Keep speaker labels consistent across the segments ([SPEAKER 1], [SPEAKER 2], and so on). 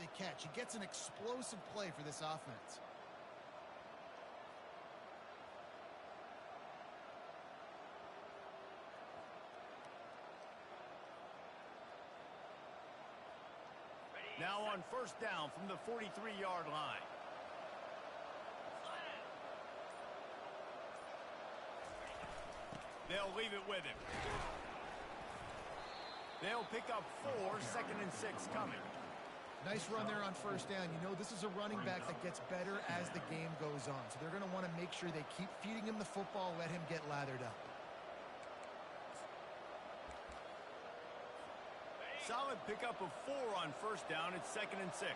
[SPEAKER 1] the catch. He gets an explosive play for this offense.
[SPEAKER 2] Now on first down from the 43-yard line. They'll leave it with him. They'll pick up 4, 2nd and 6 coming.
[SPEAKER 1] Nice run there on first down. You know, this is a running back that gets better as the game goes on. So they're going to want to make sure they keep feeding him the football, let him get lathered up.
[SPEAKER 2] Solid pickup of 4 on first down. It's 2nd and 6.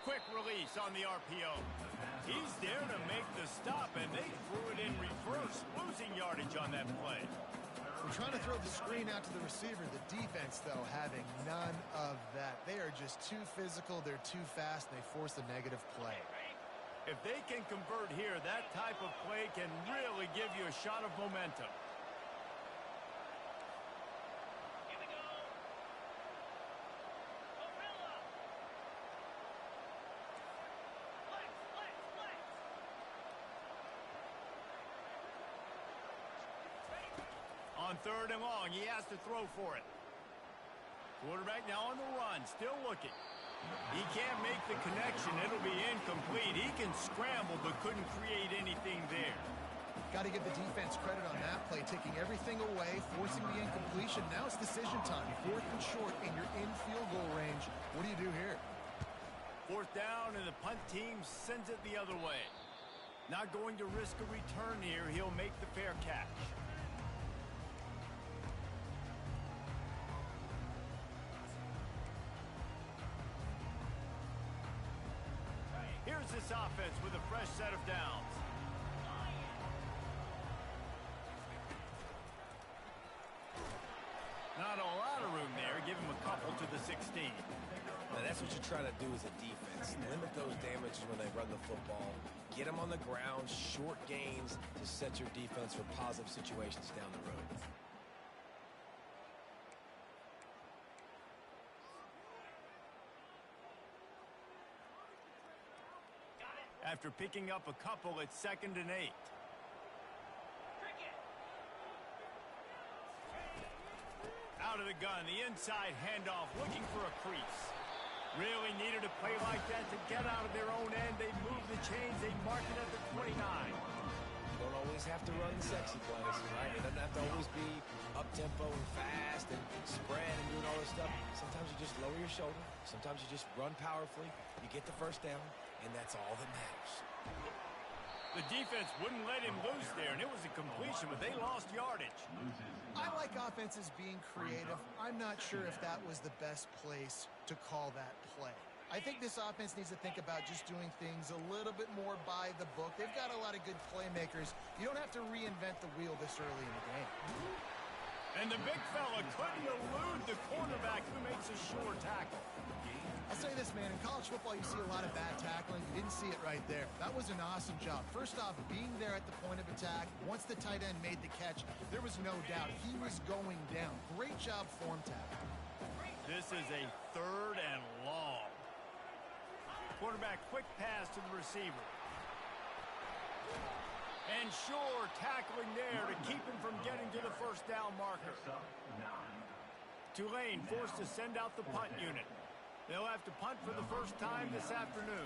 [SPEAKER 2] Quick release on the RPO. He's there to make the stop, and they threw it in reverse, losing yardage on that play.
[SPEAKER 1] We're trying to throw the screen out to the receiver. The defense, though, having none of that. They are just too physical. They're too fast. And they force a negative play.
[SPEAKER 2] If they can convert here, that type of play can really give you a shot of momentum.
[SPEAKER 3] Here we go. Gorilla. Flex.
[SPEAKER 2] On 3rd and long, he has to throw for it. Quarterback now on the run, still looking. He can't make the connection. It'll be incomplete. He can scramble, but couldn't create anything there.
[SPEAKER 1] Got to give the defense credit on that play, taking everything away, forcing the incompletion. Now it's decision time. 4th and short, and you're in field goal range. What do you do here?
[SPEAKER 2] 4th down, and the punt team sends it the other way. Not going to risk a return here. He'll make the fair catch. Here's this offense with a fresh set of downs. Not a lot of room there. Give him a couple to the 16.
[SPEAKER 4] Now that's what you try to do as a defense. Limit those damages when they run the football. Get them on the ground, short gains to set your defense for positive situations down the road.
[SPEAKER 2] After picking up a couple, it's 2nd and 8. Out of the gun, the inside handoff, looking for a crease. Really needed a play like that to get out of their own end. They move the chains, they mark it at the 29.
[SPEAKER 4] You don't always have to run the sexy plays, right? It doesn't have to always be up-tempo and fast and spread and doing all this stuff. Sometimes you just lower your shoulder. Sometimes you just run powerfully. You get the first down, and that's all that matters.
[SPEAKER 2] The defense wouldn't let him loose there, and it was a completion, but they lost yardage.
[SPEAKER 1] I like offenses being creative. I'm not sure if that was the best place to call that play. I think this offense needs to think about just doing things a little bit more by the book. They've got a lot of good playmakers. You don't have to reinvent the wheel this early in the game.
[SPEAKER 2] And the big fella couldn't elude the cornerback who makes a sure tackle.
[SPEAKER 1] I'll say this, man. In college football, you see a lot of bad tackling. You didn't see it right there. That was an awesome job. First off, being there at the point of attack. Once the tight end made the catch, there was no doubt he was going down. Great job form tackle.
[SPEAKER 2] This is a 3rd and long. Quarterback quick pass to the receiver. And sure, tackling there to keep him from getting to the first down marker. Tulane forced to send out the punt unit. They'll have to punt for the first time this afternoon.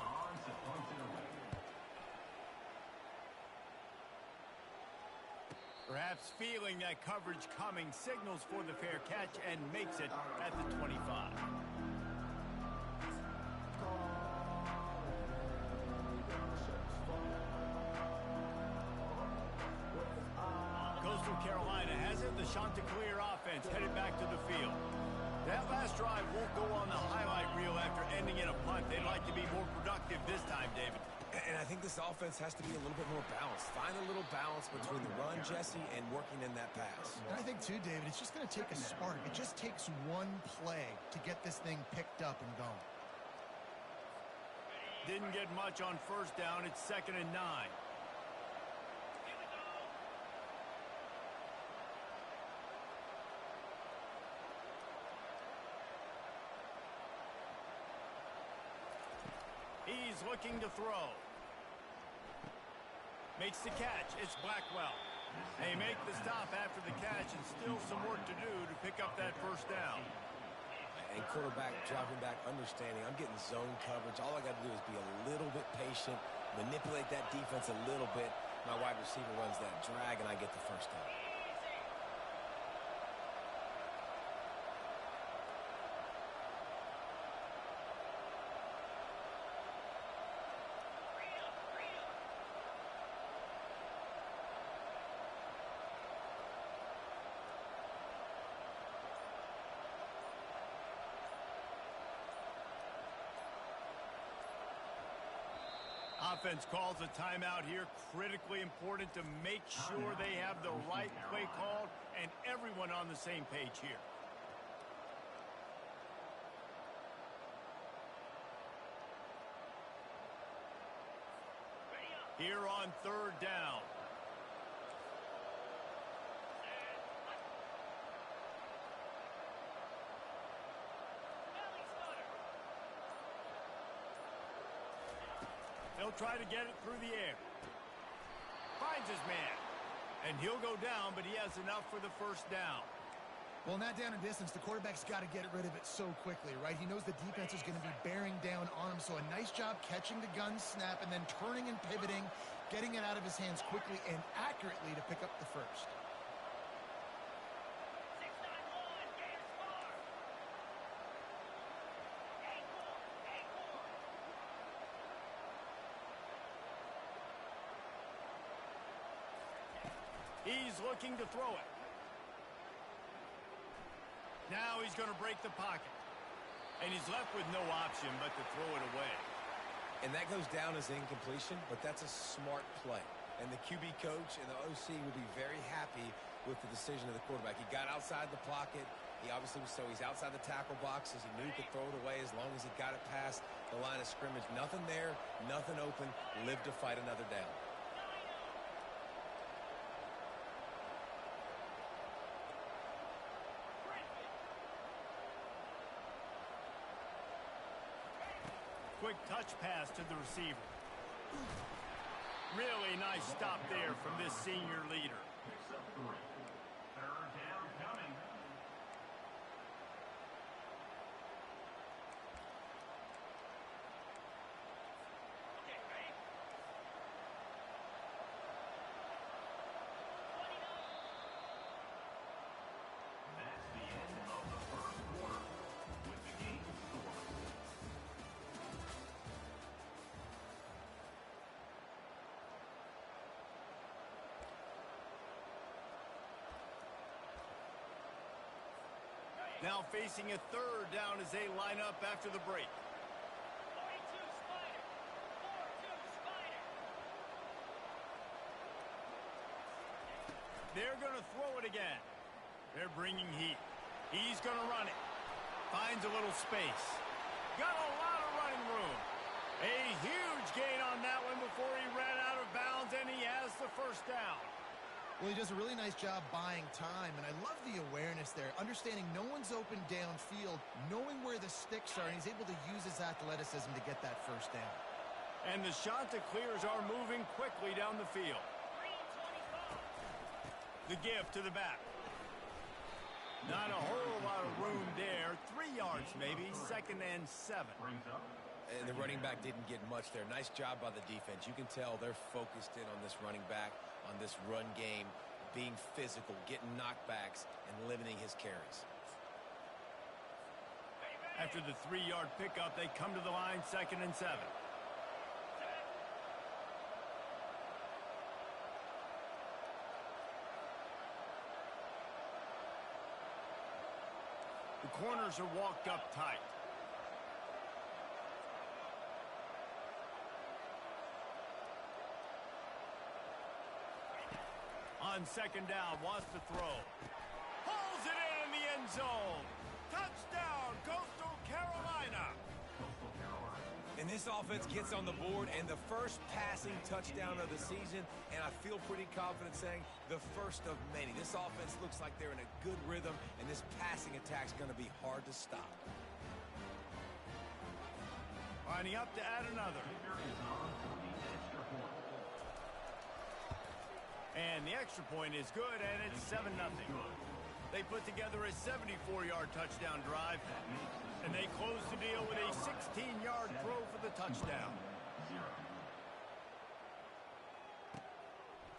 [SPEAKER 2] Perhaps feeling that coverage coming, signals for the fair catch and makes it at the 25. Coastal Carolina has it. The Chanticleer offense headed back to the field. That last drive won't go on the highlight reel after ending in a punt. They'd like to be more productive this time, David.
[SPEAKER 4] And I think this offense has to be a little bit more balanced. Find a little balance between the run, Jesse, and working in that pass.
[SPEAKER 1] And I think, too, David, it's just going to take a spark. It just takes one play to get this thing picked up and going.
[SPEAKER 2] Didn't get much on first down. It's 2nd and 9.
[SPEAKER 3] Here we go.
[SPEAKER 2] He's looking to throw. Makes the catch. It's Blackwell. They make the stop after the catch and still some work to do to pick up that first down.
[SPEAKER 4] And quarterback dropping back, understanding I'm getting zone coverage. All I got to do is be a little bit patient, manipulate that defense a little bit. My wide receiver runs that drag, and I get the first down.
[SPEAKER 2] Offense calls a timeout here. Critically important to make sure they have the right play called and everyone on the same page here. Here on 3rd down. He'll try to get it through the air. Finds his man. And he'll go down, but he has enough for the first down.
[SPEAKER 1] Well, in that down and distance, the quarterback's got to get rid of it so quickly, right? He knows the defense is going to be bearing down on him, so a nice job catching the gun snap and then turning and pivoting, getting it out of his hands quickly and accurately to pick up the first.
[SPEAKER 3] 6-9-1, Gator score. 8-4, 8-4.
[SPEAKER 2] He's looking to throw it. Now he's going to break the pocket. And he's left with no option but to throw it away.
[SPEAKER 4] And that goes down as incompletion, but that's a smart play. And the QB coach and the OC will be very happy with the decision of the quarterback. He got outside the pocket. He obviously was, so he's outside the tackle box as he knew he could throw it away as long as he got it past the line of scrimmage. Nothing there, nothing open. Live to fight another down.
[SPEAKER 2] Quick touch pass to the receiver. Really nice stop there from this senior leader. Now facing a 3rd down as they line up after the break.
[SPEAKER 3] 42 Spider. 4-2 Spider.
[SPEAKER 2] They're going to throw it again. They're bringing heat. He's going to run it. Finds a little space. Got a lot of running room. A huge gain on that one before he ran out of bounds, and he has the first down.
[SPEAKER 1] Well, he does a really nice job buying time, and I love the awareness there, understanding no one's open downfield, knowing where the sticks are, and he's able to use his athleticism to get that first down.
[SPEAKER 2] And the Chanticleers are moving quickly down the field. The give to the back. Not a whole lot of room there. 3 yards maybe, 2nd and 7.
[SPEAKER 4] And the running back didn't get much there. Nice job by the defense. You can tell they're focused in on this running back, on this run game, being physical, getting knockbacks, and limiting his carries.
[SPEAKER 2] After the 3-yard pickup, they come to the line, 2nd and 7. The corners are walked up tight. On 2nd down, wants to throw. Pulls it in the end zone. Touchdown, Coastal Carolina.
[SPEAKER 4] And This offense gets on the board, and the first passing touchdown of the season, and I feel pretty confident saying the first of many. This offense looks like they're in a good rhythm, and this passing attack's going to be hard to stop.
[SPEAKER 2] Lining up to add another. And the extra point is good, and it's 7-0. They put together a 74-yard touchdown drive, and they close the deal with a 16-yard throw for the touchdown.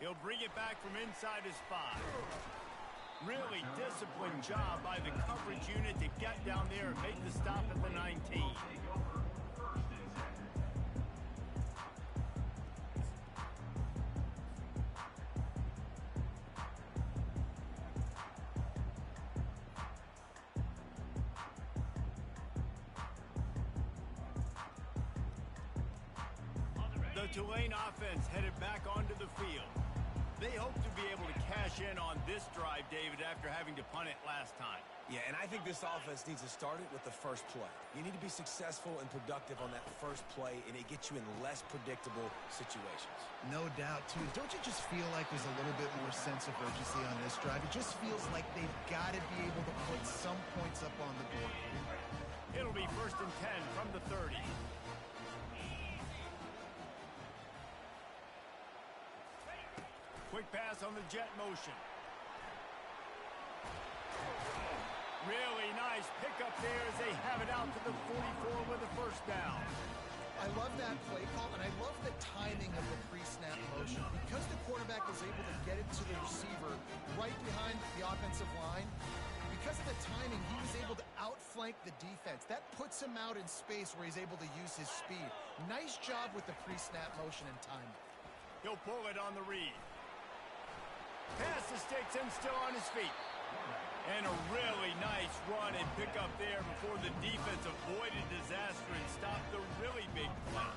[SPEAKER 2] He'll bring it back from inside his 5. Really disciplined job by the coverage unit to get down there and make the stop at the 19. The Tulane offense headed back onto the field. They hope to be able to cash in on this drive, David, after having to punt it last time.
[SPEAKER 4] Yeah, and I think this offense needs to start it with the first play. You need to be successful and productive on that first play, and it gets you in less predictable situations.
[SPEAKER 1] No doubt, too. Don't you just feel like there's a little bit more sense of urgency on this drive? It just feels like they've got to be able to put some points up on the board.
[SPEAKER 2] It'll be 1st and 10 from the 30. Quick pass on the jet motion. Really nice pickup there as they have it out to the 44 with a first down.
[SPEAKER 1] I love that play call, and I love the timing of the pre-snap motion. Because the quarterback was able to get it to the receiver right behind the offensive line, because of the timing, he was able to outflank the defense. That puts him out in space where he's able to use his speed. Nice job with the pre-snap motion and timing.
[SPEAKER 2] He'll pull it on the read. Pass the sticks and still on his feet. And a really nice run and pick up there before the defense avoided disaster and stopped the really big play.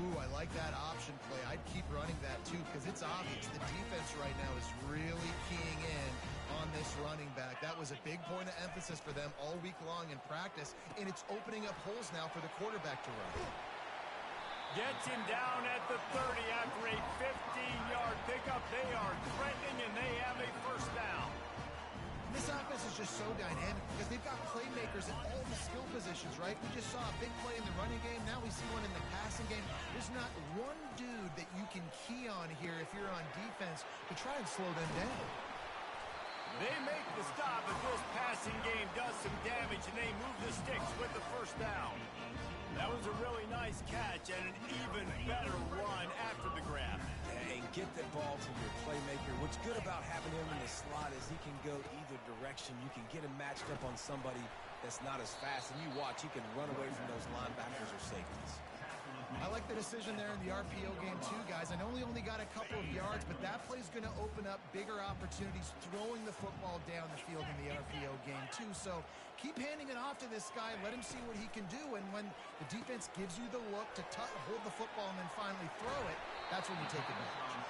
[SPEAKER 1] Ooh, I like that option play. I'd keep running that, too, because it's obvious. The defense right now is really keying in on this running back. That was a big point of emphasis for them all week long in practice, and it's opening up holes now for the quarterback to run.
[SPEAKER 2] Gets him down at the 30 after a 15-yard pickup. They are threatening, and they have a first down.
[SPEAKER 1] This offense is just so dynamic because they've got playmakers at all the skill positions, right? We just saw a big play in the running game. Now we see one in the passing game. There's not one dude that you can key on here if you're on defense to try and slow them down.
[SPEAKER 2] They make the stop, but this passing game does some damage, and they move the sticks with the first down. That was a really nice catch and an even better run after the grab.
[SPEAKER 4] And get the ball to your playmaker. What's good about having him in the slot is he can go either direction. You can get him matched up on somebody that's not as fast, and you watch, he can run away from those linebackers or safeties.
[SPEAKER 1] I like the decision there in the RPO game too, guys. I know he only got a couple of yards, but that play's going to open up bigger opportunities throwing the football down the field in the RPO game too. So keep handing it off to this guy. Let him see what he can do. And when the defense gives you the look to hold the football and then finally throw it, that's when you take advantage.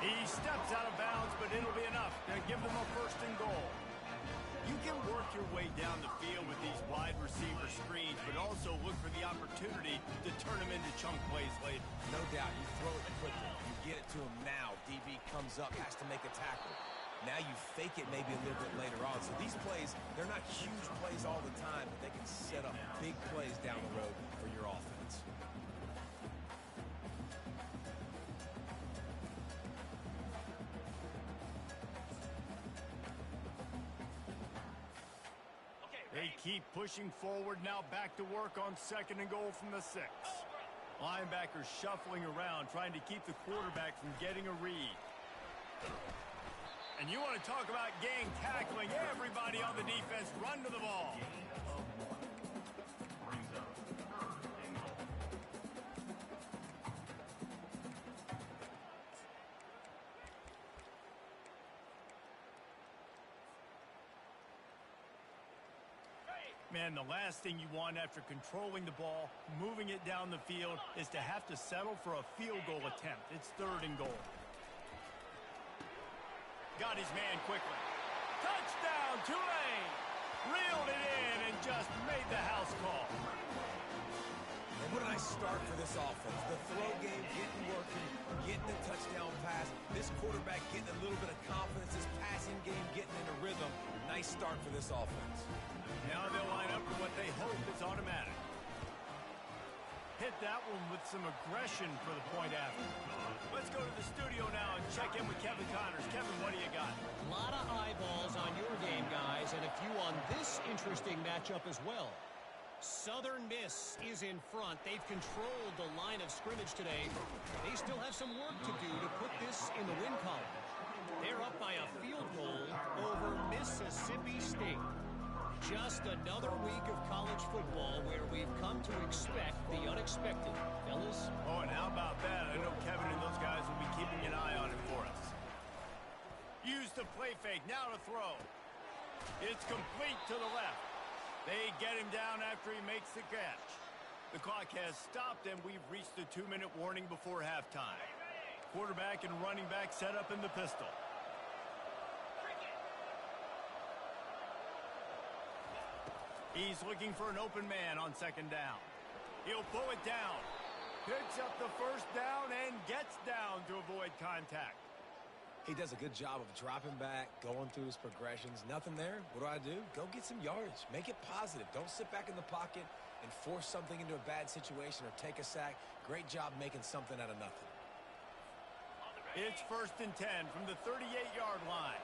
[SPEAKER 2] He steps out of bounds, but it'll be enough to give them a 1st and goal. You can work your way down the field with these wide receiver screens, but also look for the opportunity to turn them into chunk plays later.
[SPEAKER 4] No doubt, you throw it quickly. You get it to him now. DB comes up, has to make a tackle. Now you fake it maybe a little bit later on. So these plays, they're not huge plays all the time, but they can set up big plays down the road for your offense.
[SPEAKER 2] They keep pushing forward, now back to work on 2nd and goal from the 6. Linebackers shuffling around, trying to keep the quarterback from getting a read. And you want to talk about gang tackling, everybody on the defense run to the ball. Man, the last thing you want after controlling the ball, moving it down the field, is to have to settle for a field goal attempt. It's 3rd and goal. Got his man quickly. Touchdown, Tulane! Reeled it in and just made the house call.
[SPEAKER 4] And what a nice start quarterback getting a little bit of confidence, his passing game getting into rhythm. Nice start for this offense.
[SPEAKER 2] Now they'll line up for what they hope is automatic. Hit that one with some aggression for the point after. Let's go to the studio now and check in with Kevin Connors. Kevin, what do you got?
[SPEAKER 5] A lot of eyeballs on your game, guys, and a few on this interesting matchup as well. Southern Miss is in front. They've controlled the line of scrimmage today. They still have some work to do to put this in the win column. They're up by a field goal over Mississippi State. Just another week of college football where we've come to expect the unexpected. Fellas?
[SPEAKER 2] Oh, and how about that? I know Kevin and those guys will be keeping an eye on it for us. Use the play fake. Now to throw. It's complete to the left. They get him down after he makes the catch. The clock has stopped, and we've reached the 2-minute warning before halftime. Quarterback and running back set up in the pistol. He's looking for an open man on second down. He'll pull it down. Picks up the first down and gets down to avoid contact.
[SPEAKER 4] He does a good job of dropping back, going through his progressions. Nothing there. What do? Go get some yardage. Make it positive. Don't sit back in the pocket and force something into a bad situation or take a sack. Great job making something out of nothing.
[SPEAKER 2] It's 1st and 10 from the 38-yard line.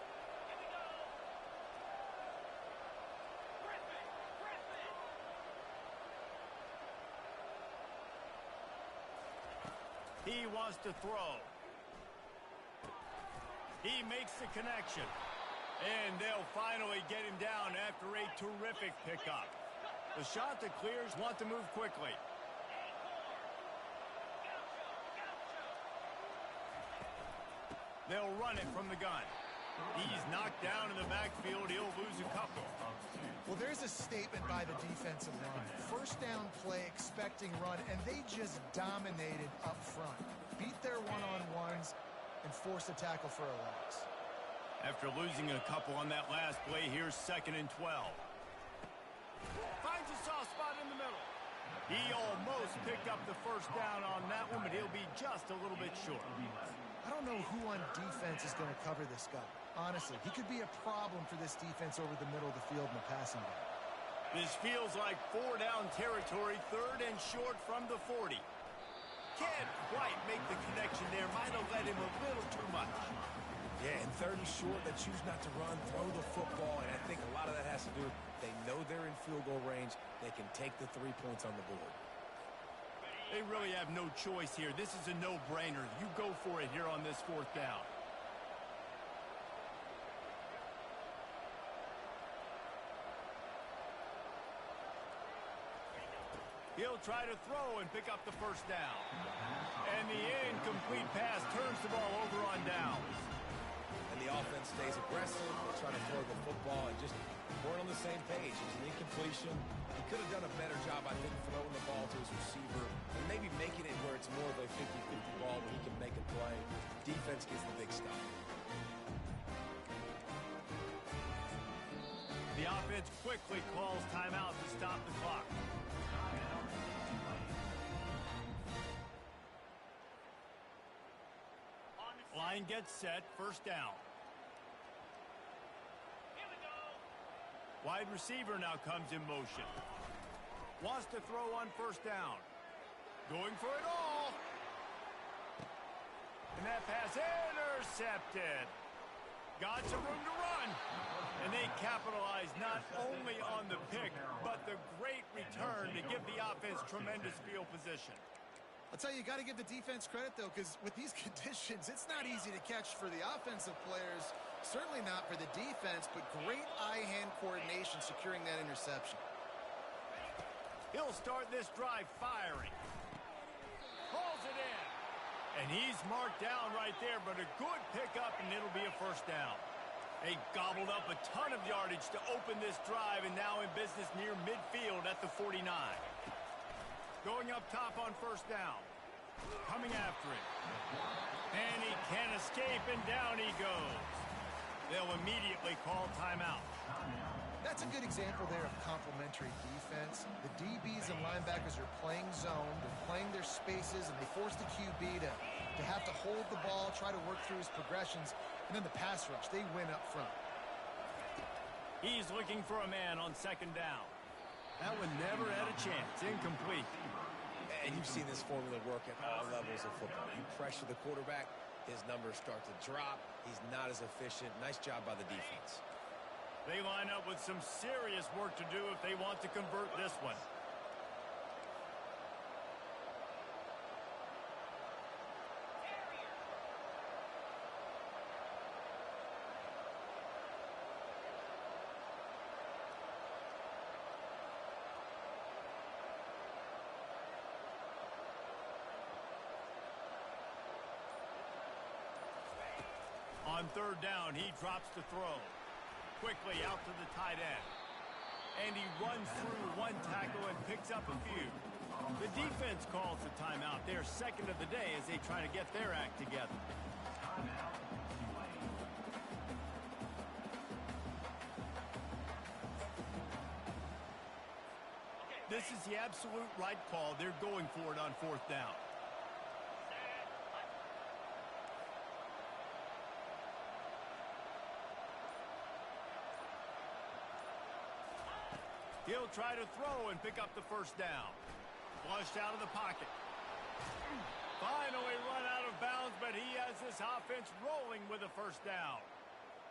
[SPEAKER 2] He wants to throw. He makes the connection. And they'll finally get him down after a terrific pickup. The shot that clears want to move quickly. They'll run it from the gun. He's knocked down in the backfield. He'll lose a couple.
[SPEAKER 1] Well, there's a statement by the defensive line. First down play, expecting run, and they just dominated up front. Beat their one-on-ones and forced a tackle for a loss.
[SPEAKER 2] After losing a couple on that last play, here's 2nd and 12. Finds a soft spot in the middle. He almost picked up the first down on that one, but he'll be just a little bit short.
[SPEAKER 1] I don't know who on defense is going to cover this guy. Honestly, he could be a problem for this defense over the middle of the field in the passing game.
[SPEAKER 2] This feels like 4-down territory, 3rd and short from the 40. Can't quite make the connection there. Might have let him a little too much.
[SPEAKER 4] Yeah, and 3rd and short, they choose not to run, throw the football, and I think a lot of that has to do with they know they're in field goal range. They can take the 3 points on the board.
[SPEAKER 2] They really have no choice here. This is a no-brainer. You go for it here on this 4th down. He'll try to throw and pick up the first down. And the incomplete pass turns the ball over on downs.
[SPEAKER 4] And the offense stays aggressive. They're trying to throw the football and just weren't on the same page. It was an incompletion. He could have done a better job, I think, throwing the ball to his receiver and maybe making it where it's more of a 50-50 ball where he can make a play. Defense gets the big stop.
[SPEAKER 2] The offense quickly calls timeout to stop the clock. Line gets set, first down.
[SPEAKER 3] Here we go.
[SPEAKER 2] Wide receiver now comes in motion. Wants to throw on first down. Going for it all. And that pass intercepted. Got some room to run. And they capitalize not only on the pick, but the great return to give the offense tremendous field position.
[SPEAKER 1] I'll tell you, you got to give the defense credit, though, because with these conditions, it's not easy to catch for the offensive players. Certainly not for the defense, but great eye-hand coordination securing that interception.
[SPEAKER 2] He'll start this drive firing. Pulls it in. And he's marked down right there, but a good pickup, and it'll be a first down. They gobbled up a ton of yardage to open this drive, and now in business near midfield at the 49. Going up top on first down. Coming after him. And he can't escape, and down he goes. They'll immediately call timeout.
[SPEAKER 1] That's a good example there of complementary defense. The DBs and linebackers are playing zone. They're playing their spaces, and they force the QB to to have to hold the ball, try to work through his progressions, and then the pass rush. They win up front.
[SPEAKER 2] He's looking for a man on second down. That one never had a chance. Incomplete.
[SPEAKER 4] And you've seen this formula work at all levels of football. You pressure the quarterback, his numbers start to drop. He's not as efficient. Nice job by the defense.
[SPEAKER 2] They line up with some serious work to do if they want to convert this one. On third down, he drops the throw. Quickly out to the tight end. And he runs through one tackle and picks up a few. The defense calls the timeout. Their second of the day as they try to get their act together. This is the absolute right call. They're going for it on fourth down. He'll try to throw and pick up the first down. Flushed out of the pocket. Finally run out of bounds, but he has this offense rolling with a first down.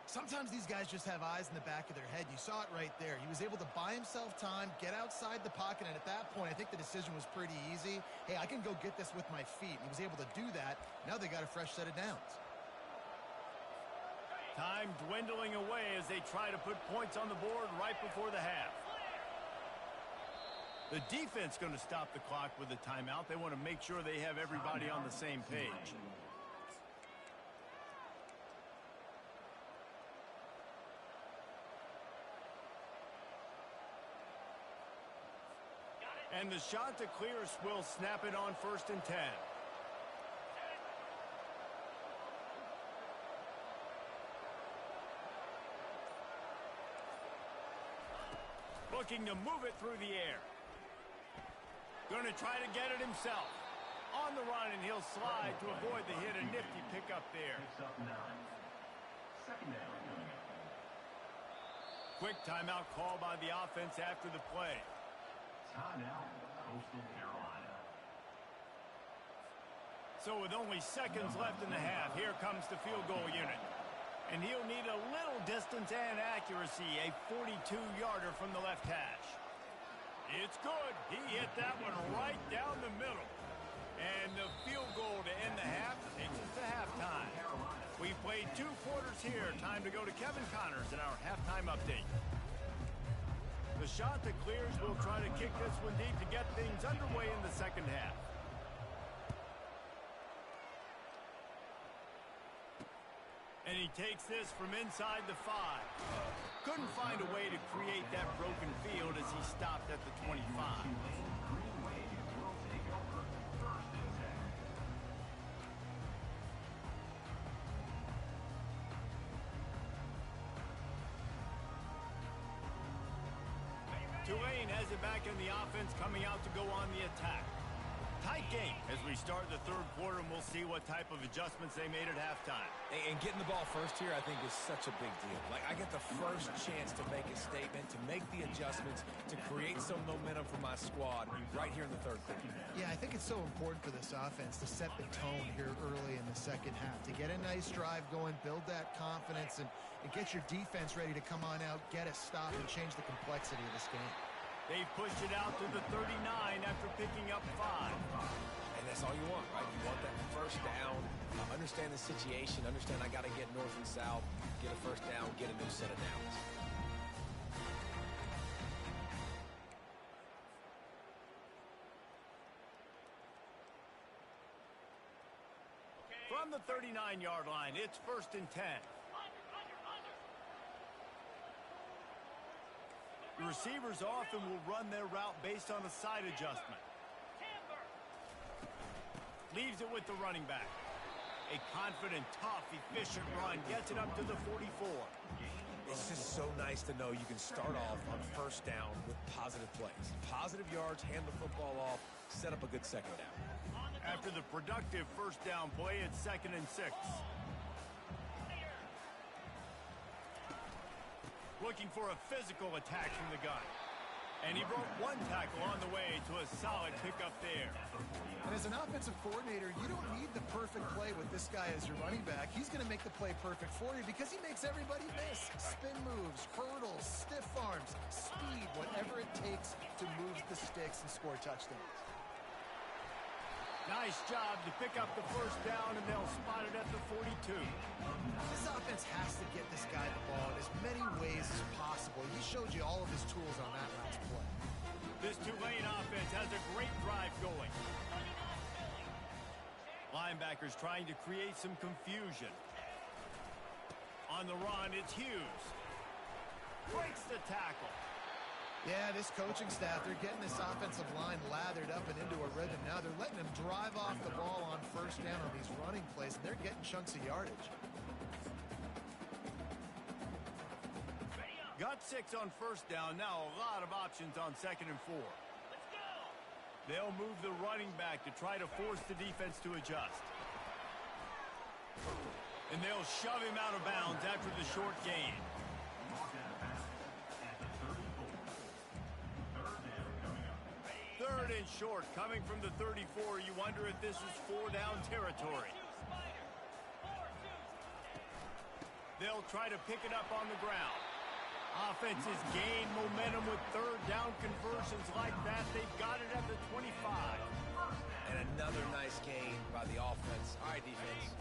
[SPEAKER 1] Sometimes these guys just have eyes in the back of their head. You saw it right there. He was able to buy himself time, get outside the pocket, and at that point, I think the decision was pretty easy. Hey, I can go get this with my feet. And he was able to do that. Now they got a fresh set of downs.
[SPEAKER 2] Time dwindling away as they try to put points on the board right before the half. The defense going to stop the clock with a timeout. They want to make sure they have everybody on the same page. And the shot to clear will snap it on 1st and 10. Looking to move it through the air. Going to try to get it himself. On the run, and he'll slide to avoid the hit. A nifty pickup there. Quick timeout call by the offense after the play.
[SPEAKER 6] Timeout, Coastal Carolina.
[SPEAKER 2] So with only seconds left in the half, here comes the field goal unit. And he'll need a little distance and accuracy, a 42-yarder from the left hash. It's good. He hit that one right down the middle. And the field goal to end the half takes us to halftime. We've played 2 quarters here. Time to go to Kevin Connors in our halftime update. The shot that clears will try to kick this one deep to get things underway in the second half. And he takes this from inside the 5. Couldn't find a way to create that broken field as he stopped at the 25. Tulane has it back in the offense, coming out to go on the attack. Tight game as we start the third quarter, and we'll see what type of adjustments they made at halftime.
[SPEAKER 4] And getting the ball first here, I think, is such a big deal. Like, I get the first chance to make a statement, to make the adjustments, to create some momentum for my squad right here in the third quarter.
[SPEAKER 1] Yeah, I think it's so important for this offense to set the tone here early in the second half, to get a nice drive going, build that confidence, and get your defense ready to come on out, get a stop, and change the complexity of this game.
[SPEAKER 2] They've pushed it out to the 39 after picking up 5.
[SPEAKER 4] And that's all you want, right? You want that first down, understand the situation, understand I got to get north and south, get a first down, get a new set of downs.
[SPEAKER 2] From the 39-yard line, it's 1st and 10. The receivers often will run their route based on a side adjustment. Leaves it with the running back. A confident, tough, efficient run gets it up to the 44.
[SPEAKER 4] It's just so nice to know you can start off on first down with positive plays. Positive yards, hand the football off, set up a good second down.
[SPEAKER 2] After the productive first down play, it's 2nd and 6. Looking for a physical attack from the gun. And he broke one tackle on the way to a solid pickup there.
[SPEAKER 1] And as an offensive coordinator, you don't need the perfect play with this guy as your running back. He's going to make the play perfect for you because he makes everybody miss. Spin moves, hurdles, stiff arms, speed, whatever it takes to move the sticks and score touchdowns.
[SPEAKER 2] Nice job to pick up the first down, and they'll spot it at the 42.
[SPEAKER 1] This offense has to get this guy the ball in as many ways as possible. He showed you all of his tools on that last play.
[SPEAKER 2] This Tulane offense has a great drive going. Linebackers trying to create some confusion. On the run, it's Hughes. Breaks the tackle.
[SPEAKER 1] Yeah, this coaching staff, they're getting this offensive line lathered up and into a rhythm now. They're letting them drive off the ball on first down on these running plays, and they're getting chunks of yardage.
[SPEAKER 2] Got 6 on first down. Now a lot of options on 2nd and 4.
[SPEAKER 3] Let's go.
[SPEAKER 2] They'll move the running back to try to force the defense to adjust. And they'll shove him out of bounds after the short gain. Third and short, coming from the 34. You wonder if this is 4-down territory. They'll try to pick it up on the ground. Offenses gain momentum with third down conversions like that. They've got it at the 25.
[SPEAKER 4] And another nice gain by the offense. All right, defense,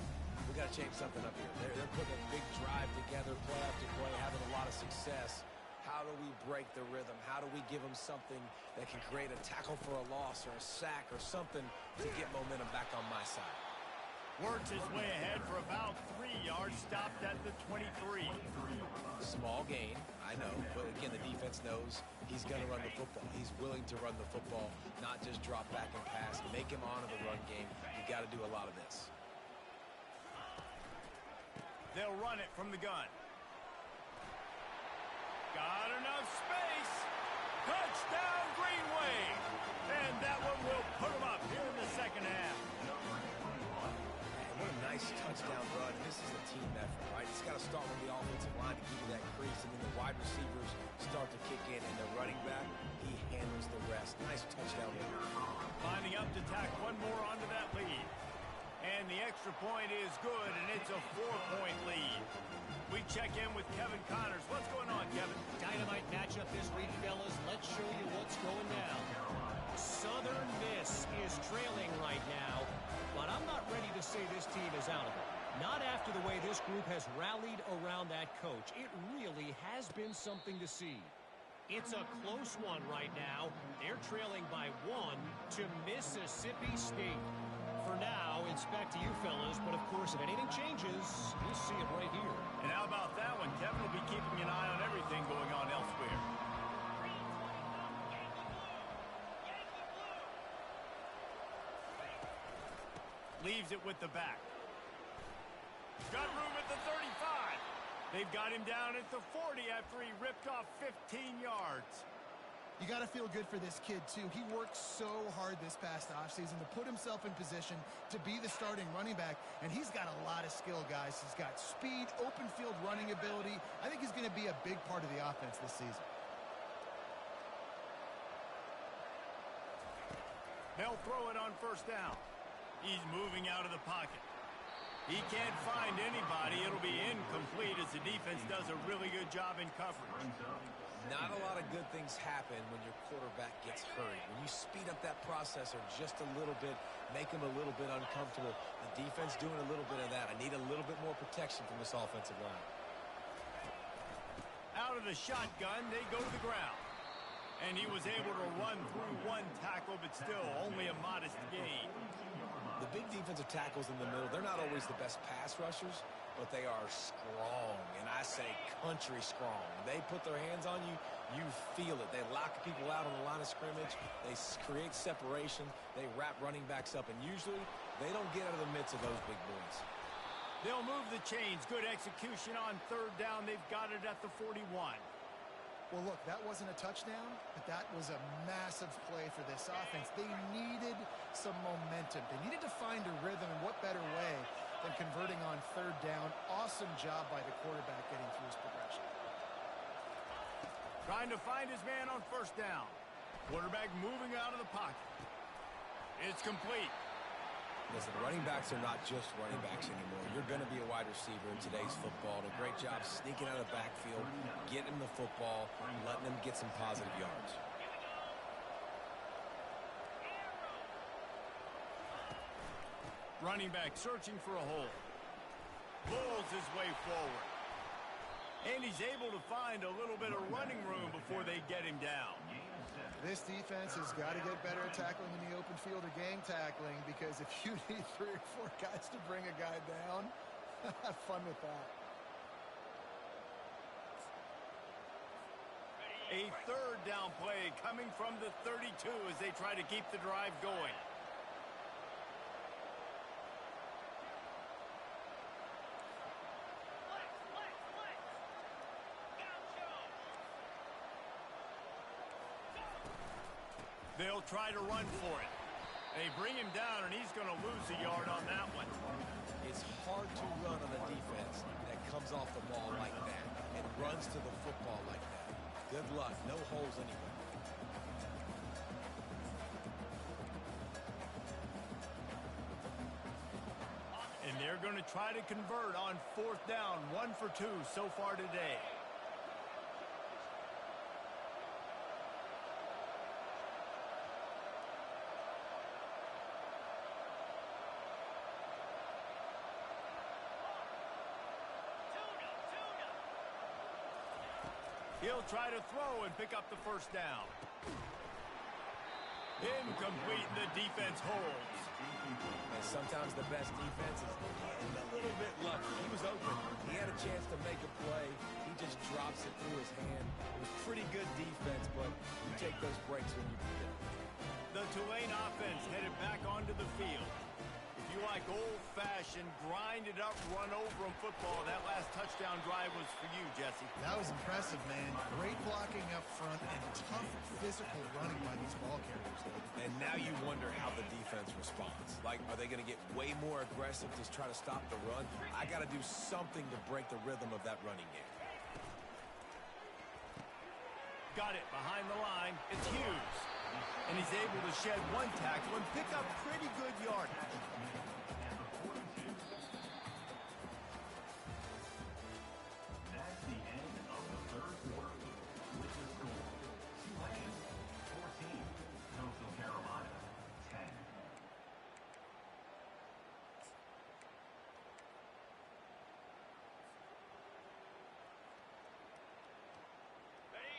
[SPEAKER 4] we got to change something up here. They're putting a big drive together, play after play, having a lot of success. How do we break the rhythm? How do we give them something that can create a tackle for a loss or a sack or something to get momentum back on my side?
[SPEAKER 2] Works his way ahead for about 3 yards, stopped at the 23.
[SPEAKER 4] Small gain, I know, but again, the defense knows he's going to run the football. He's willing to run the football, not just drop back and pass, make him honor the run game. You got to do a lot of this.
[SPEAKER 2] They'll run it from the gun. Got enough space. Touchdown, Greenway. And that one will put him up here in the second half.
[SPEAKER 4] What a nice touchdown run. This is a team effort, right? It's got to start with the offensive line to give you that crease, and then the wide receivers start to kick in, and the running back, he handles the rest. Nice touchdown run.
[SPEAKER 2] Lining up to tack one more onto that lead. And the extra point is good, and it's a 4-point lead. We check in with Kevin Connors. What's going on, Kevin?
[SPEAKER 5] Dynamite matchup this week, fellas. Let's show you what's going down. Southern Miss is trailing right now, but I'm not ready to say this team is out of it. Not after the way this group has rallied around that coach. It really has been something to see. It's a close one right now. They're trailing by 1 to Mississippi State. For now, it's back to you fellas, but of course, if anything changes, you'll see it right here.
[SPEAKER 2] And how about that one? Kevin will be keeping an eye on everything going on elsewhere. Leaves it with the back. Got room at the 35. They've got him down at the 40 after he ripped off 15 yards.
[SPEAKER 1] You got to feel good for this kid, too. He worked so hard this past offseason to put himself in position to be the starting running back, and he's got a lot of skill, guys. He's got speed, open field running ability. I think he's going to be a big part of the offense this season.
[SPEAKER 2] They'll throw it on first down. He's moving out of the pocket. He can't find anybody. It'll be incomplete as the defense does a really good job in coverage.
[SPEAKER 4] Not a lot of good things happen when your quarterback gets hurried. When you speed up that processor just a little bit, make him a little bit uncomfortable. The defense doing a little bit of that. I need a little bit more protection from this offensive line.
[SPEAKER 2] Out of the shotgun, they go to the ground. And he was able to run through one tackle, but still only a modest gain.
[SPEAKER 4] The big defensive tackles in the middle, they're not always the best pass rushers, but they are strong, and I say country strong. They put their hands on you, you feel it. They lock people out on the line of scrimmage. They create separation. They wrap running backs up, and usually they don't get out of the midst of those big boys.
[SPEAKER 2] They'll move the chains. Good execution on third down. They've got it at the 41.
[SPEAKER 1] Well, look, that wasn't a touchdown, but that was a massive play for this offense. They needed some momentum. They needed to find a rhythm, and what better way than converting on third down. Awesome job by the quarterback getting through his progression.
[SPEAKER 2] Trying to find his man on first down. Quarterback moving out of the pocket. It's complete.
[SPEAKER 4] Listen, running backs are not just running backs anymore. You're going to be a wide receiver in today's football. And a great job sneaking out of the backfield, getting him the football, and letting him get some positive yards.
[SPEAKER 2] Running back searching for a hole. Pulls his way forward. And he's able to find a little bit of running room before they get him down.
[SPEAKER 1] This defense has got to get better at tackling in the open field or gang tackling, because if you need 3 or 4 guys to bring a guy down, have fun with that.
[SPEAKER 2] A third down play coming from the 32 as they try to keep the drive going. They'll try to run for it. They bring him down, and he's going to lose a yard on that one.
[SPEAKER 4] It's hard to run on a defense that comes off the ball like that and runs to the football like that. Good luck. No holes anywhere.
[SPEAKER 2] And they're going to try to convert on fourth down. 1 for 2 so far today. He'll try to throw and pick up the first down. Incomplete. The defense holds.
[SPEAKER 4] And sometimes the best defense is getting a little bit lucky. He was open. He had a chance to make a play. He just drops it through his hand. It was pretty good defense, but you take those breaks when you can.
[SPEAKER 2] The Tulane offense headed back onto the field. If you like old-fashioned, grind-it-up, run-over-'em football, that last touchdown drive was for you, Jesse.
[SPEAKER 1] That was impressive, man. Great blocking up front and tough physical running by these ball carriers.
[SPEAKER 4] And now you wonder how the defense responds. Like, are they going to get way more aggressive to try to stop the run? I got to do something to break the rhythm of that running game.
[SPEAKER 2] Got it behind the line. It's Hughes. And he's able to shed 1 tackle and pick up pretty good yardage.
[SPEAKER 6] That's the end of the third quarter. With the score, Tulane 14, Coastal Carolina 10.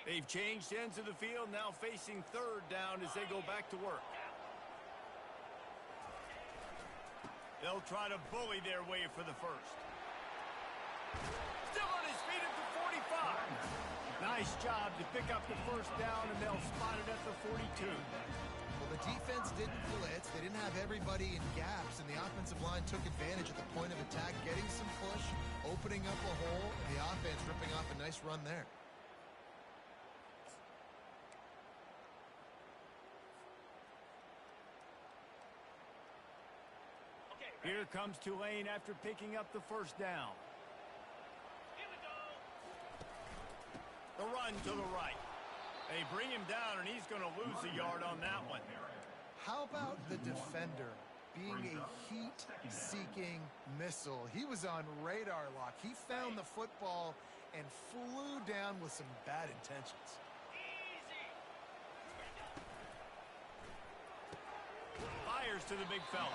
[SPEAKER 2] They've changed ends of the field, now facing third down as they go back to work. They'll try to bully their way for the first. Still on his feet at the 45. Nice job to pick up the first down, and they'll spot it at the 42.
[SPEAKER 1] Well, the defense didn't blitz. They didn't have everybody in gaps, and the offensive line took advantage at the point of attack, getting some push, opening up a hole, and the offense ripping off a nice run there.
[SPEAKER 2] Here comes Tulane after picking up the first down.
[SPEAKER 3] Here we go.
[SPEAKER 2] The run to the right. They bring him down, and he's going to lose a yard on that one.
[SPEAKER 1] How about the defender being a heat-seeking missile? He was on radar lock. He found the football and flew down with some bad intentions.
[SPEAKER 3] Easy.
[SPEAKER 2] Fires to the big fella.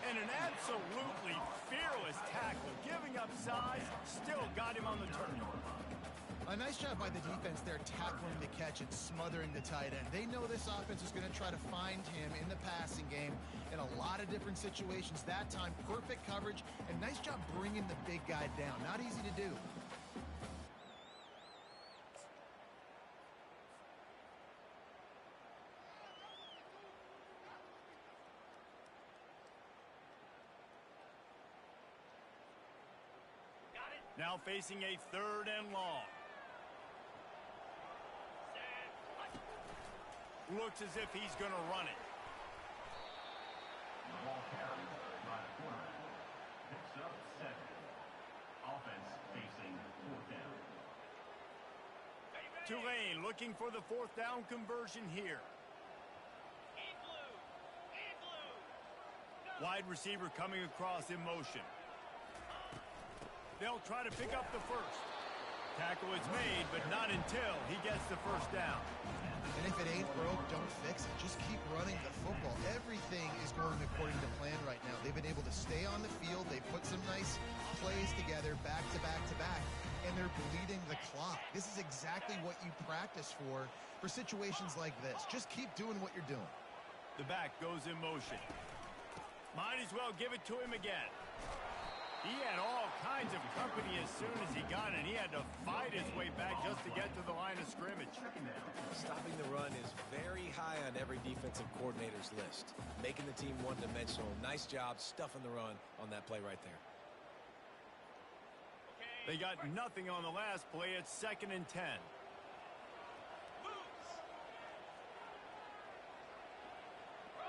[SPEAKER 2] And an absolutely fearless tackle. Giving up size, still got him on the turn.
[SPEAKER 1] A nice job by the defense there, tackling the catch and smothering the tight end. They know this offense is going to try to find him in the passing game in a lot of different situations. That time, perfect coverage, and nice job bringing the big guy down. Not easy to do.
[SPEAKER 2] Now facing a 3rd and long. Looks as if he's going to run it.
[SPEAKER 6] The ball carried by the quarterback. Picks up 7. Offense facing 4th down.
[SPEAKER 2] Tulane looking for the 4th down conversion here. Wide receiver coming across in motion. They'll try to pick up the 1st. Tackle is made, but not until he gets the 1st down.
[SPEAKER 1] And if it ain't broke, don't fix it. Just keep running the football. Everything is going according to plan right now. They've been able to stay on the field. They put some nice plays together back to back to back, and they're bleeding the clock. This is exactly what you practice for situations like this. Just keep doing what you're doing.
[SPEAKER 2] The back goes in motion. Might as well give it to him again. He had all kinds of company as soon as he got it. He had to fight his way back just to get to the line of scrimmage.
[SPEAKER 4] Stopping the run is very high on every defensive coordinator's list. Making the team one-dimensional. Nice job stuffing the run on that play right there.
[SPEAKER 2] They got nothing on the last play. It's 2nd and 10.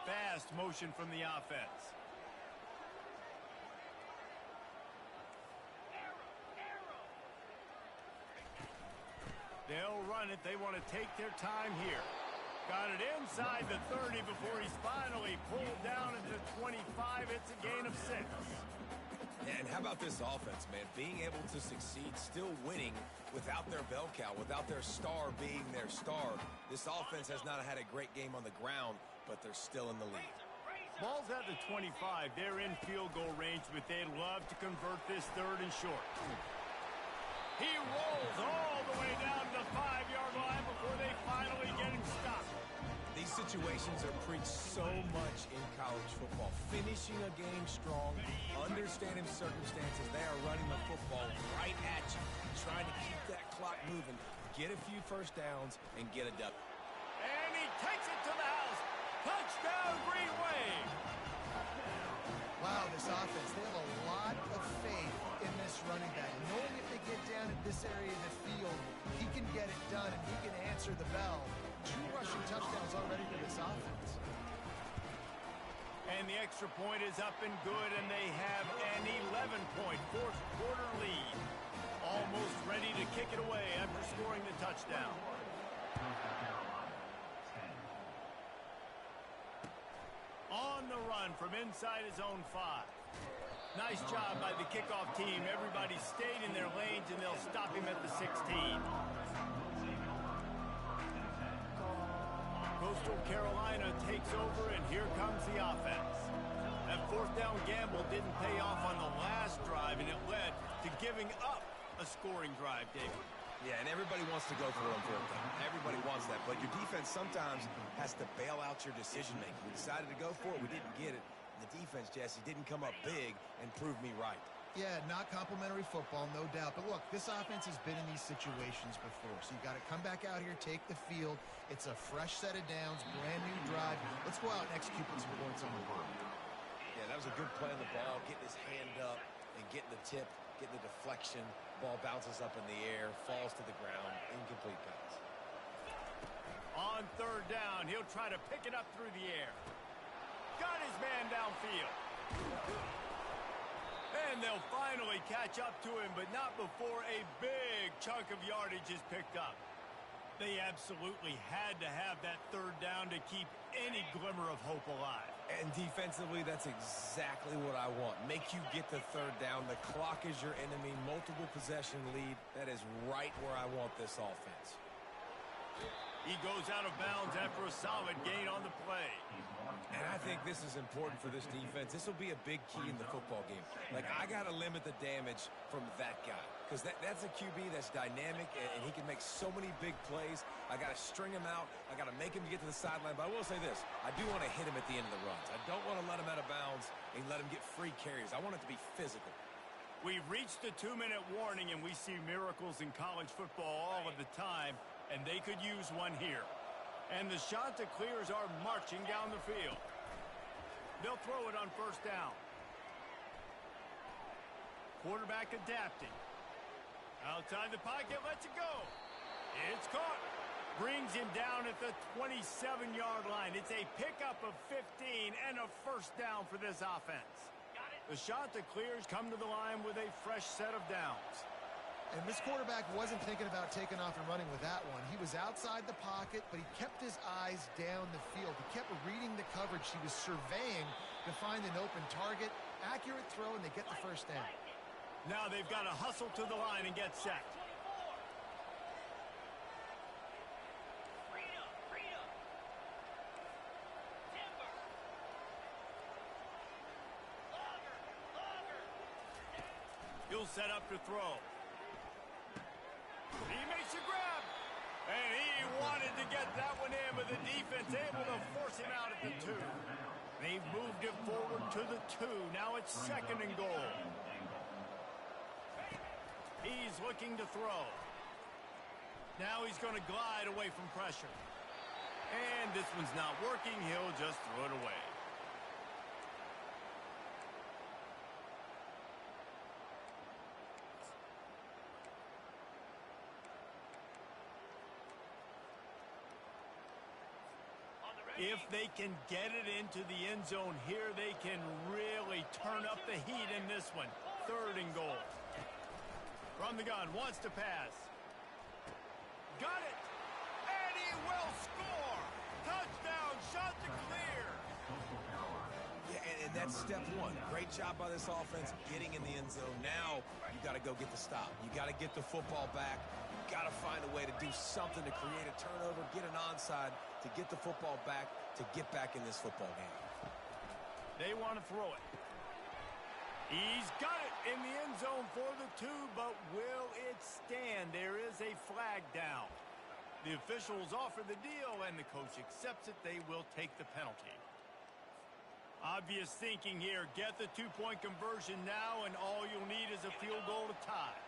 [SPEAKER 2] Fast motion from the offense. They'll run it. They want to take their time here. Got it inside the 30 before he's finally pulled down at the 25. It's a gain of 6.
[SPEAKER 4] And how about this offense, man? Being able to succeed, still winning without their bell cow, without their star being their star. This offense has not had a great game on the ground, but they're still in the lead.
[SPEAKER 2] Ball's at the 25. They're in field goal range, but they'd love to convert this 3rd and short. He rolls all the way down to the 5-yard line before they finally get him stopped.
[SPEAKER 4] These situations are preached so much in college football. Finishing a game strong, understanding circumstances. They are running the football right at you, trying to keep that clock moving, get a few 1st downs, and get a W.
[SPEAKER 2] And he takes it to the house. Touchdown, Green Wave.
[SPEAKER 1] Wow, this offense, they have a lot of faith in this running back. Knowing if they get down in this area of the field, he can get it done and he can answer the bell. 2 rushing touchdowns already for this offense.
[SPEAKER 2] And the extra point is up and good, and they have an 11-point 4th quarter lead. Almost ready to kick it away after scoring the touchdown. On the run from inside his own 5. Nice job by the kickoff team. Everybody stayed in their lanes, and they'll stop him at the 16. Coastal Carolina takes over, and here comes the offense. That 4th down gamble didn't pay off on the last drive, and it led to giving up a scoring drive, David.
[SPEAKER 4] Yeah, and everybody wants to go for it on 4th down. Everybody wants that, but your defense sometimes has to bail out your decision-making. We decided to go for it. We didn't get it. The defense, Jesse, didn't come up big and prove me right.
[SPEAKER 1] Yeah, not complimentary football, no doubt. But look, this offense has been in these situations before. So you got to come back out here, take the field. It's a fresh set of downs, brand new drive. Let's go out and execute some points on the board.
[SPEAKER 4] Yeah, that was a good play on the ball, getting his hand up and getting the tip, getting the deflection. Ball bounces up in the air, falls to the ground, incomplete pass.
[SPEAKER 2] On 3rd down, he'll try to pick it up through the air. Got his man downfield. And they'll finally catch up to him, but not before a big chunk of yardage is picked up. They absolutely had to have that 3rd down to keep any glimmer of hope alive.
[SPEAKER 4] And defensively, that's exactly what I want. Make you get the 3rd down. The clock is your enemy. Multiple possession lead. That is right where I want this offense.
[SPEAKER 2] He goes out of bounds after a solid gain on the play.
[SPEAKER 4] And I think this is important for this defense. This will be a big key in the football game. Like, I got to limit the damage from that guy. Because that's a QB that's dynamic, and he can make so many big plays. I got to string him out. I got to make him get to the sideline. But I will say this. I do want to hit him at the end of the runs. I don't want to let him out of bounds and let him get free carries. I want it to be physical.
[SPEAKER 2] We've reached the 2-minute warning, and we see miracles in college football all of the time, and they could use one here. And the Chanticleers are marching down the field. They'll throw it on 1st down. Quarterback adapting. Outside the pocket, lets it go. It's caught. Brings him down at the 27-yard line. It's a pickup of 15 and a first down for this offense. The shot that clears come to the line with a fresh set of downs.
[SPEAKER 1] And this quarterback wasn't thinking about taking off and running with that one. He was outside the pocket, but he kept his eyes down the field. He kept reading the coverage. He was surveying to find an open target. Accurate throw, and they get the first down.
[SPEAKER 2] Now they've got to hustle to the line and get set. He'll set up to throw. He makes a grab. And he wanted to get that one in, but the defense able to force him out at the 2. They've moved it forward to the 2. Now it's 2nd and goal. He's looking to throw. Now he's going to glide away from pressure. And this one's not working. He'll just throw it away. If they can get it into the end zone here, they can really turn up the heat in this one. 3rd and goal. From the gun, wants to pass. Got it! And he will score! Touchdown, shot to clear!
[SPEAKER 4] Yeah, and that's step 1. Great job by this offense getting in the end zone. Now you got to go get the stop. You got to get the football back. You got to find a way to do something to create a turnover, get an onside, to get the football back, to get back in this football game.
[SPEAKER 2] They want to throw it. He's got it in the end zone for the 2, but will it stand? There is a flag down. The officials offer the deal, and the coach accepts it. They will take the penalty. Obvious thinking here. Get the 2-point conversion now, and all you'll need is a field goal to tie.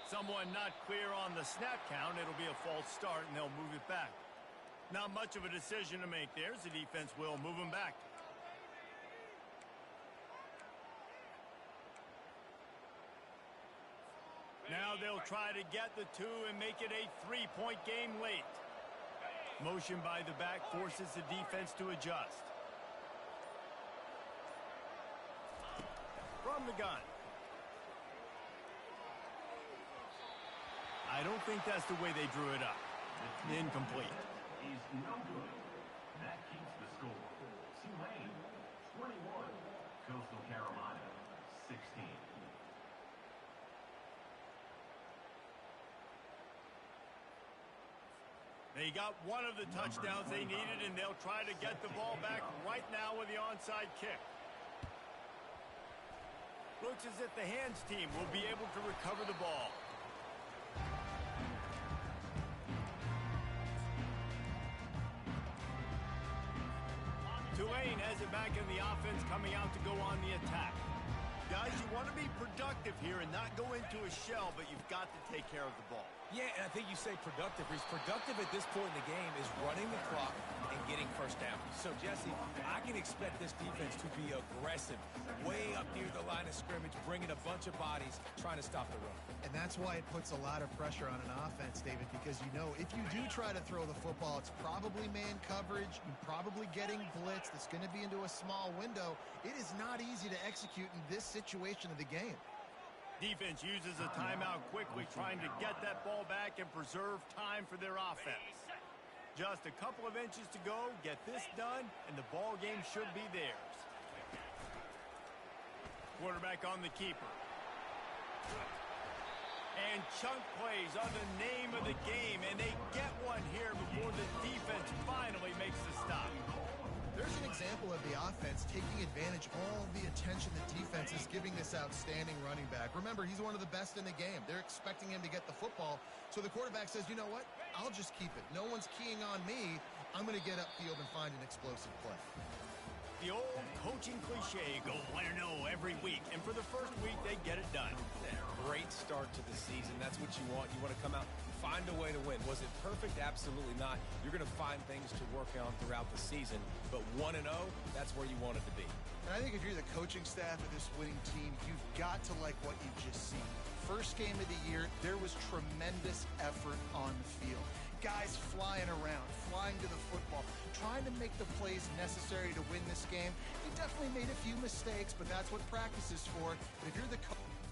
[SPEAKER 2] Someone not clear on the snap count. It'll be a false start, and they'll move it back. Not much of a decision to make there. The defense will move him back. Now they'll try to get the 2 and make it a 3-point game late. Motion by the back forces the defense to adjust. From the gun. I don't think that's the way they drew it up. Incomplete.
[SPEAKER 6] Is no good. That keeps the score. Tulane, 21. Coastal Carolina, 16.
[SPEAKER 2] They got one of the touchdowns they needed, and they'll try to get the ball back right now with the onside kick. Looks as if the hands team will be able to recover the ball. Tulane has it back in the offense, coming out to go on the attack. Guys, you want to be productive here and not go into a shell, but you've got to take care of the ball.
[SPEAKER 4] Yeah, and I think you say productive. He's productive at this point in the game is running the clock and getting first down. So, Jesse, I can expect this defense to be aggressive, way up near the line of scrimmage, bringing a bunch of bodies, trying to stop the run.
[SPEAKER 1] And that's why it puts a lot of pressure on an offense, David, because you know if you do try to throw the football, it's probably man coverage. You're probably getting blitz that's going to be into a small window. It is not easy to execute in this situation of the game.
[SPEAKER 2] Defense uses a timeout quickly, trying to get that ball back and preserve time for their offense. Just a couple of inches to go, get this done, and the ball game should be theirs. Quarterback on the keeper. And chunk plays are the name of the game, and they get one here before the defense finally makes the stop.
[SPEAKER 1] There's an example of the offense taking advantage of all the attention the defense is giving this outstanding running back. Remember, he's one of the best in the game. They're expecting him to get the football. So the quarterback says, you know what? I'll just keep it. No one's keying on me. I'm going to get upfield and find an explosive play.
[SPEAKER 2] The old coaching cliche, go 1-0 every week. And for the first week, they get it done.
[SPEAKER 4] Great start to the season. That's what you want. You want to come out find a way to win. Was it perfect? Absolutely not. You're going to find things to work on throughout the season, but 1-0, that's where you want it to be.
[SPEAKER 1] And I think if you're the coaching staff of this winning team, you've got to like what you've just seen. First game of the year, there was tremendous effort on the field. Guys flying around, flying to the football, trying to make the plays necessary to win this game. He definitely made a few mistakes, but that's what practice is for. But if you're the coach...